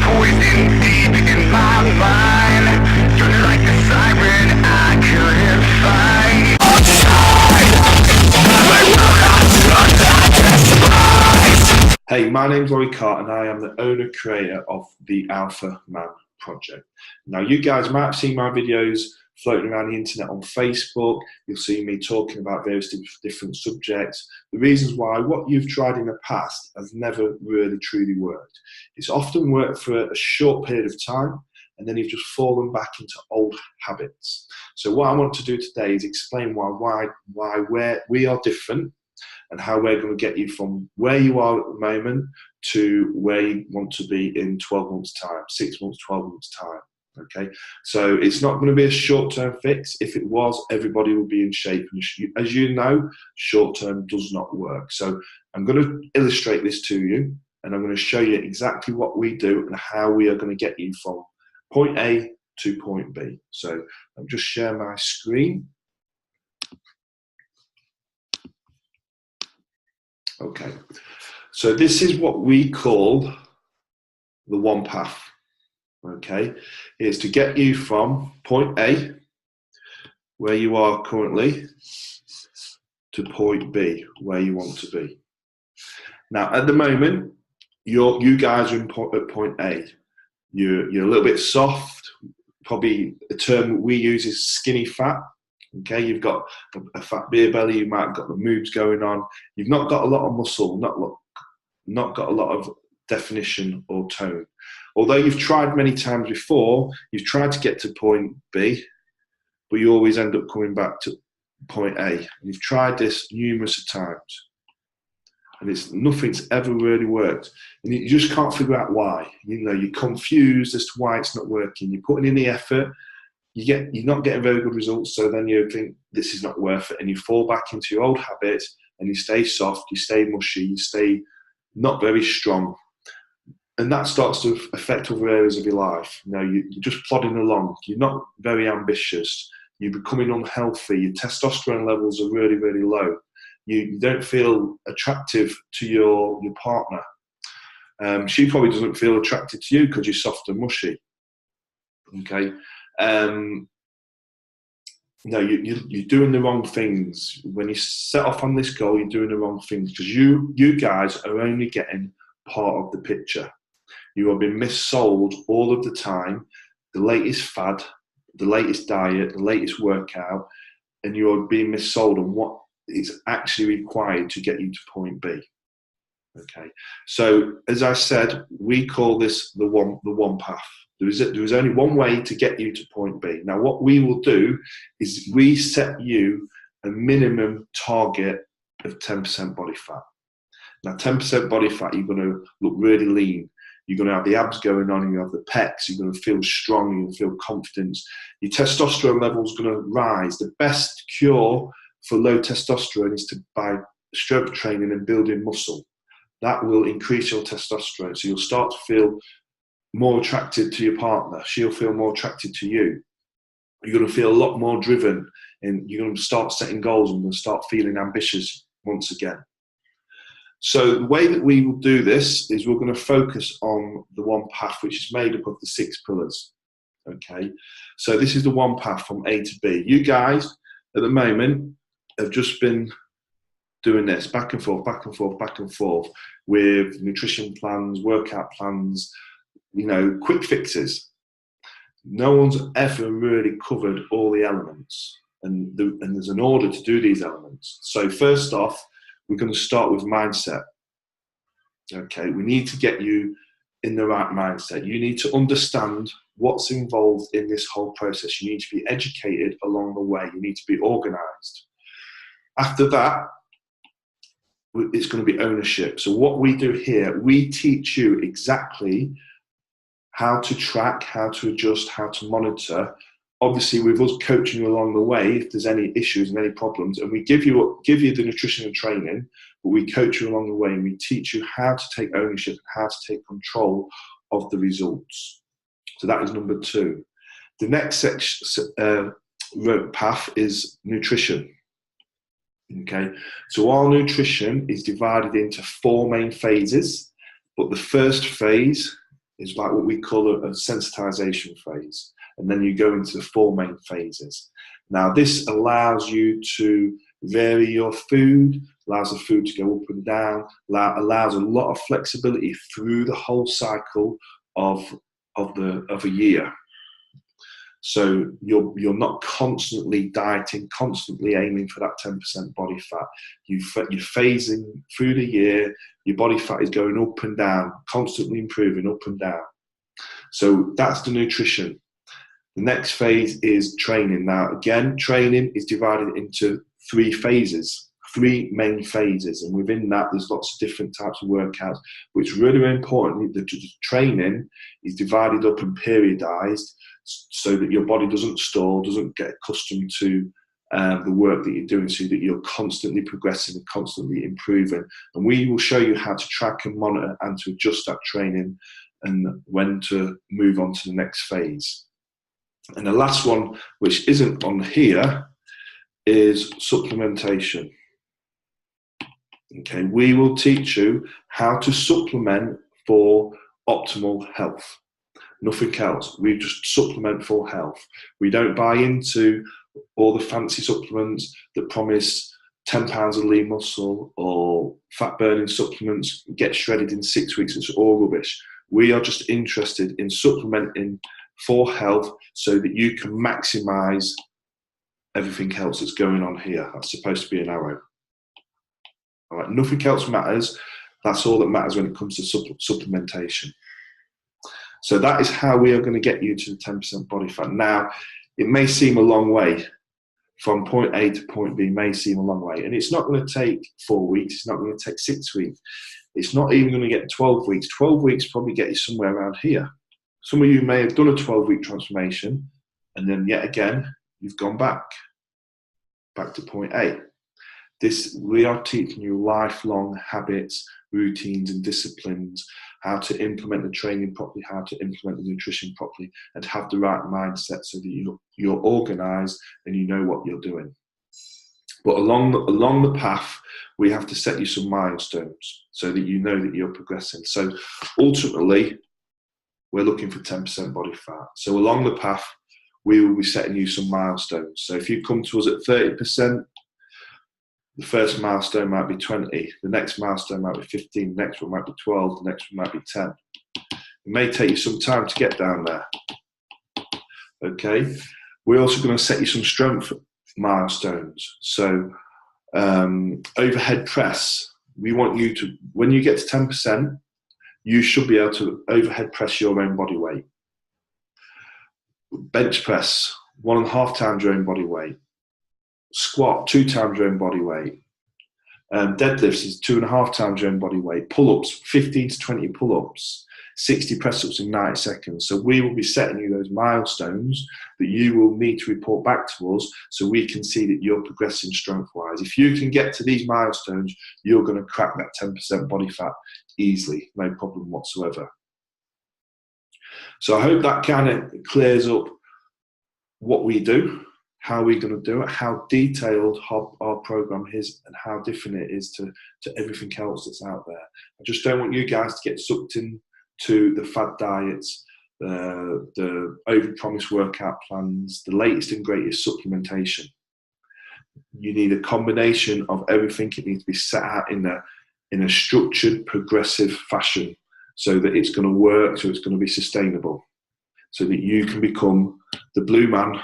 Poison deep in my mind, you're like the siren I couldn't find. Hey, my name's YoYo and I am the owner creator of the Alpha Man project. Now, you guys might have seen my videos floating around the internet on Facebook. You'll see me talking about various different subjects. The reasons why what you've tried in the past has never really truly worked. It's often worked for a short period of time and then you've just fallen back into old habits. So what I want to do today is explain why we are different and how we're going to get you from where you are at the moment to where you want to be in 12 months time, 6 months, 12 months time. Okay, so it's not going to be a short-term fix. If it was, everybody would be in shape. And as you know, short-term does not work. So I'm going to illustrate this to you, and I'm going to show you exactly what we do and how we are going to get you from point A to point B. So I'll just share my screen. Okay, so this is what we call the one path. Okay, it's to get you from point A, where you are currently, to point B, where you want to be. Now, at the moment, you guys are at point A. You're a little bit soft. Probably a term we use is skinny fat. Okay, you've got a fat beer belly. You might have got the moves going on. You've not got a lot of muscle. Not got a lot of definition or tone. Although you've tried many times before, you've tried to get to point B, but you always end up coming back to point A. You've tried this numerous times, and nothing's ever really worked. And you just can't figure out why. You know, you're confused as to why it's not working. You're putting in the effort, you're not getting very good results, so then you think this is not worth it, and you fall back into your old habits, and you stay soft, you stay mushy, you stay not very strong. And that starts to affect other areas of your life. You know, you're just plodding along. You're not very ambitious. You're becoming unhealthy. Your testosterone levels are really, really low. You don't feel attractive to your partner. She probably doesn't feel attracted to you because you're soft and mushy. Okay. No, you're doing the wrong things. When you set off on this goal, you're doing the wrong things because you guys are only getting part of the picture. You are being missold all of the time, the latest fad, the latest diet, the latest workout, and you are being missold on what is actually required to get you to point B. Okay, so as I said, we call this the one path. There is only one way to get you to point B. Now, what we will do is we set you a minimum target of 10% body fat. Now, 10% body fat, you're going to look really lean. You're going to have the abs going on, and you have the pecs. You're going to feel strong. You're going to feel confidence. Your testosterone level is going to rise. The best cure for low testosterone is by strength training and building muscle. That will increase your testosterone, so you'll start to feel more attracted to your partner. She'll feel more attracted to you. You're going to feel a lot more driven, and you're going to start setting goals and start feeling ambitious once again. So the way that we will do this is we're going to focus on the one path, which is made up of the 6 pillars. Okay, so this is the one path from A to B. You guys at the moment have just been doing this back and forth, back and forth, back and forth with nutrition plans, workout plans, you know, quick fixes. No one's ever really covered all the elements, and there's an order to do these elements. So first off, we're going to start with mindset. Okay, we need to get you in the right mindset. You need to understand what's involved in this whole process. You need to be educated along the way. You need to be organized. After that, it's going to be ownership. So what we do here, we teach you exactly how to track, how to adjust, how to monitor. Obviously, with us coaching you along the way, if there's any issues and any problems, and we give you the nutrition and training, but we coach you along the way and we teach you how to take ownership and how to take control of the results. So that is number 2. The next path is nutrition. Okay, so our nutrition is divided into 4 main phases, but the first phase is like what we call a sensitization phase, and then you go into the 4 main phases. Now this allows you to vary your food, allows the food to go up and down, allows a lot of flexibility through the whole cycle of a year. So you're not constantly dieting, constantly aiming for that 10% body fat. You're phasing through the year, your body fat is going up and down, constantly improving up and down. So that's the nutrition. The next phase is training. Now again, training is divided into 3 phases, 3 main phases, and within that there's lots of different types of workouts, but it's really important that the training is divided up and periodized so that your body doesn't stall, doesn't get accustomed to the work that you're doing, so that you're constantly progressing and constantly improving. And we will show you how to track and monitor and to adjust that training and when to move on to the next phase. And the last one, which isn't on here, is supplementation. Okay, we will teach you how to supplement for optimal health. Nothing else. We just supplement for health. We don't buy into all the fancy supplements that promise 10 pounds of lean muscle or fat burning supplements, get shredded in 6 weeks. It's all rubbish. We are just interested in supplementing for health so that you can maximize everything else that's going on here. That's supposed to be an arrow. All right, nothing else matters. That's all that matters when it comes to supplementation. So that is how we are going to get you to the 10% body fat. Now, it may seem a long way. From point A to point B may seem a long way. And it's not going to take 4 weeks. It's not going to take 6 weeks. It's not even going to get 12 weeks. 12 weeks probably get you somewhere around here. Some of you may have done a 12-week transformation, and then yet again, you've gone back to point A. We are teaching you lifelong habits, routines and disciplines, how to implement the training properly, how to implement the nutrition properly, and have the right mindset so that you're organized and you know what you're doing. But along the path, we have to set you some milestones so that you know that you're progressing. So ultimately, we're looking for 10% body fat. So along the path, we will be setting you some milestones. So if you come to us at 30%, the first milestone might be 20, the next milestone might be 15, the next one might be 12, the next one might be 10. It may take you some time to get down there. Okay, we're also going to set you some strength milestones. So overhead press, we want you to, when you get to 10%, you should be able to overhead press your own body weight. Bench press, 1.5 times your own body weight. Squat, 2 times your own body weight. Deadlifts is 2.5 times your own body weight. Pull-ups, 15 to 20 pull-ups. 60 press-ups in 90 seconds. So we will be setting you those milestones that you will need to report back to us so we can see that you're progressing strength-wise. If you can get to these milestones, you're going to crack that 10% body fat easily, no problem whatsoever. So I hope that kind of clears up what we do, how we're going to do it, how detailed our program is, and how different it is to everything else that's out there. I just don't want you guys to get sucked into the fad diets, the over-promised workout plans, the latest and greatest supplementation. You need a combination of everything. It needs to be set out in a structured, progressive fashion so that it's going to work, so it's going to be sustainable, so that you can become the blue man